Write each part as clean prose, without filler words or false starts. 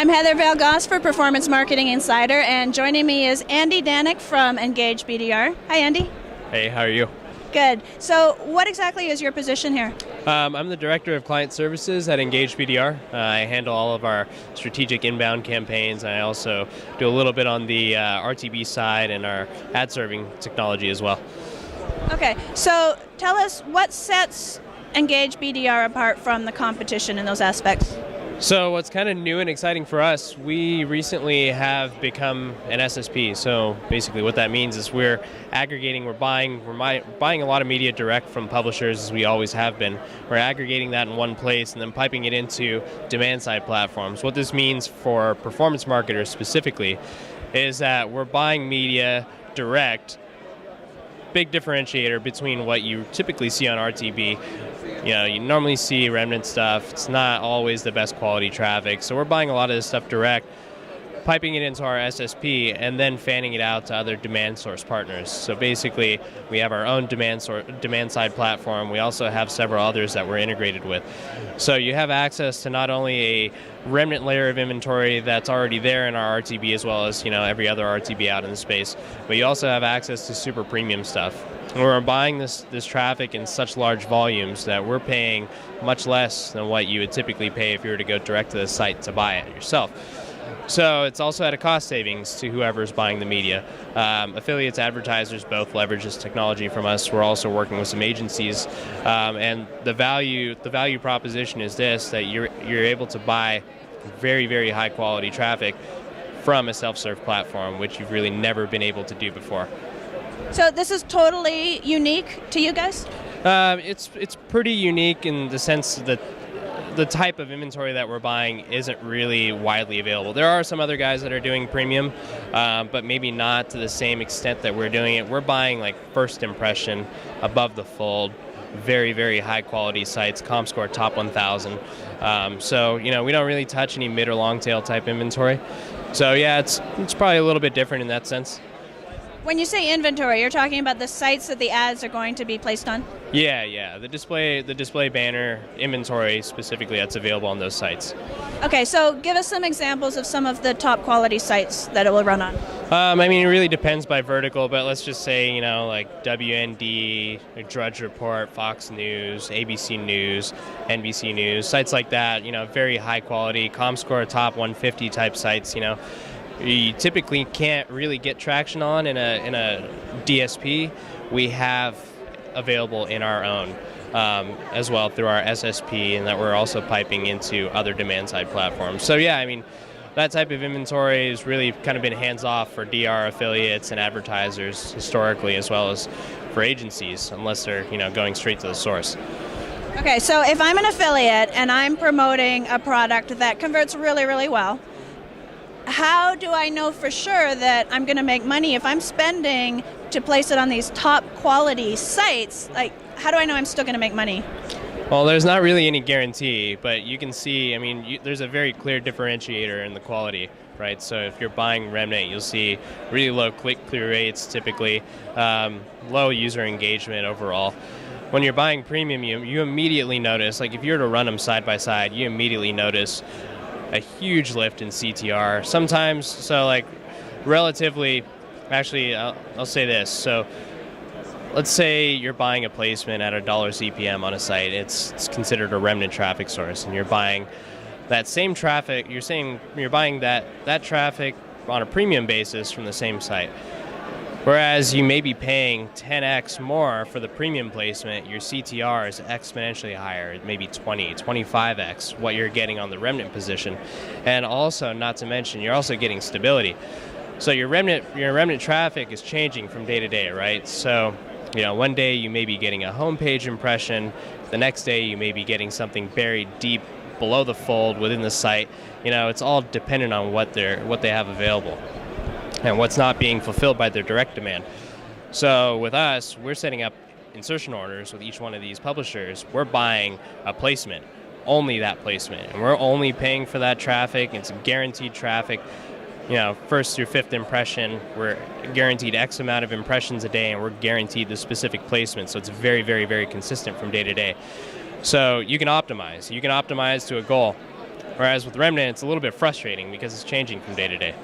I'm Heather Valgoss for Performance Marketing Insider, and joining me is Andy Danik from Engage BDR. Hi, Andy. Hey, how are you? Good. So what exactly is your position here? I'm the Director of Client Services at Engage BDR. I handle all of our strategic inbound campaigns, and I also do a little bit on the RTB side and our ad serving technology as well. Okay, so tell us what sets Engage BDR apart from the competition in those aspects. So what's kind of new and exciting for us, we recently have become an SSP. So basically what that means is we're aggregating, we're buying a lot of media direct from publishers, as we always have been. We're aggregating that in one place and then piping it into demand side platforms. What this means for performance marketers specifically is that we're buying media direct. Big differentiator between what you typically see on RTB. You know, you normally see remnant stuff. It's not always the best quality traffic. So we're buying a lot of this stuff direct, piping it into our SSP, and then fanning it out to other demand source partners. So basically, we have our own demand side platform. We also have several others that we're integrated with. So you have access to not only a remnant layer of inventory that's already there in our RTB, as well as every other RTB out in the space, but you also have access to super premium stuff. And we're buying this traffic in such large volumes that we're paying much less than what you would typically pay if you were to go direct to the site to buy it yourself. So it's also at a cost savings to whoever's buying the media. Affiliates, advertisers both leverage this technology from us. We're also working with some agencies, and the value proposition is this: that you're able to buy very, very high quality traffic from a self-serve platform, which you've really never been able to do before. So this is totally unique to you guys? It's pretty unique in the sense that the type of inventory that we're buying isn't really widely available. There are some other guys that are doing premium, but maybe not to the same extent that we're doing it. We're buying like first impression, above the fold, very, very high quality sites, ComScore top 1,000. So we don't really touch any mid or long tail type inventory. So yeah, it's probably a little bit different in that sense. When you say inventory, you're talking about the sites that the ads are going to be placed on? Yeah. The display banner inventory specifically that's available on those sites. Okay, so give us some examples of some of the top quality sites that it will run on. It really depends by vertical, but let's just say, like WND, Drudge Report, Fox News, ABC News, NBC News, sites like that, very high quality, ComScore top 150 type sites, you typically can't really get traction on in a DSP. We have available in our own as well through our SSP, and that we're also piping into other demand side platforms. So yeah, that type of inventory has really kind of been hands off for DR affiliates and advertisers historically, as well as for agencies, unless they're going straight to the source. Okay, so if I'm an affiliate and I'm promoting a product that converts really, really well, how do I know for sure that I'm going to make money if I'm spending to place it on these top quality sites? Like, how do I know I'm still going to make money? Well, there's not really any guarantee, but you can see, there's a very clear differentiator in the quality, right? So if you're buying remnant, you'll see really low click-through rates typically, low user engagement overall. When you're buying premium, you immediately notice, like if you were to run them side by side, you immediately notice a huge lift in CTR. Sometimes, so like relatively, actually, I'll say this. So let's say you're buying a placement at $1 CPM on a site. It's considered a remnant traffic source, and you're buying that same traffic. You're buying that traffic on a premium basis from the same site. Whereas you may be paying 10x more for the premium placement, your CTR is exponentially higher, maybe 20, 25x what you're getting on the remnant position. And also, not to mention, you're also getting stability. So your remnant traffic is changing from day to day, right? So, one day you may be getting a homepage impression, the next day you may be getting something buried deep below the fold within the site. It's all dependent on what they have available and what's not being fulfilled by their direct demand. So with us, we're setting up insertion orders with each one of these publishers. We're buying a placement, only that placement, and we're only paying for that traffic. It's guaranteed traffic. First through fifth impression, we're guaranteed X amount of impressions a day, and we're guaranteed the specific placement. So it's very, very, very consistent from day to day. So you can optimize. You can optimize to a goal. Whereas with Remnant, it's a little bit frustrating because it's changing from day to day.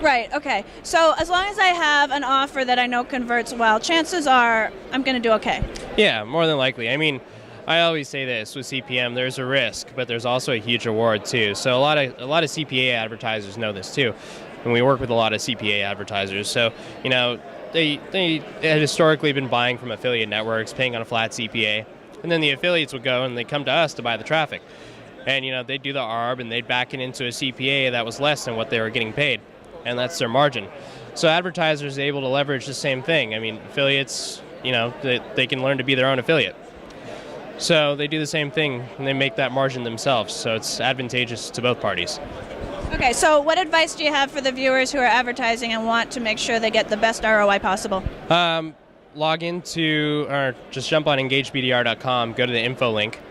Right, okay. So as long as I have an offer that I know converts well, chances are I'm going to do okay. Yeah, more than likely. I mean, I always say this with CPM: there's a risk, but there's also a huge reward too. So a lot of CPA advertisers know this too, and we work with a lot of CPA advertisers. So they had historically been buying from affiliate networks, paying on a flat CPA, and then the affiliates would go and they come to us to buy the traffic, and they'd do the ARB and they'd back it into a CPA that was less than what they were getting paid, and that's their margin. So advertisers are able to leverage the same thing. I mean, affiliates, they can learn to be their own affiliate. So they do the same thing, and they make that margin themselves. So it's advantageous to both parties. Okay, so what advice do you have for the viewers who are advertising and want to make sure they get the best ROI possible? Log into, or just jump on engagebdr.com, go to the info link,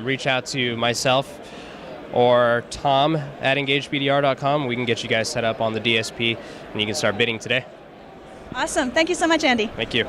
reach out to myself or Tom at engagebdr.com. We can get you guys set up on the DSP, and you can start bidding today. Awesome. Thank you so much, Andy. Thank you.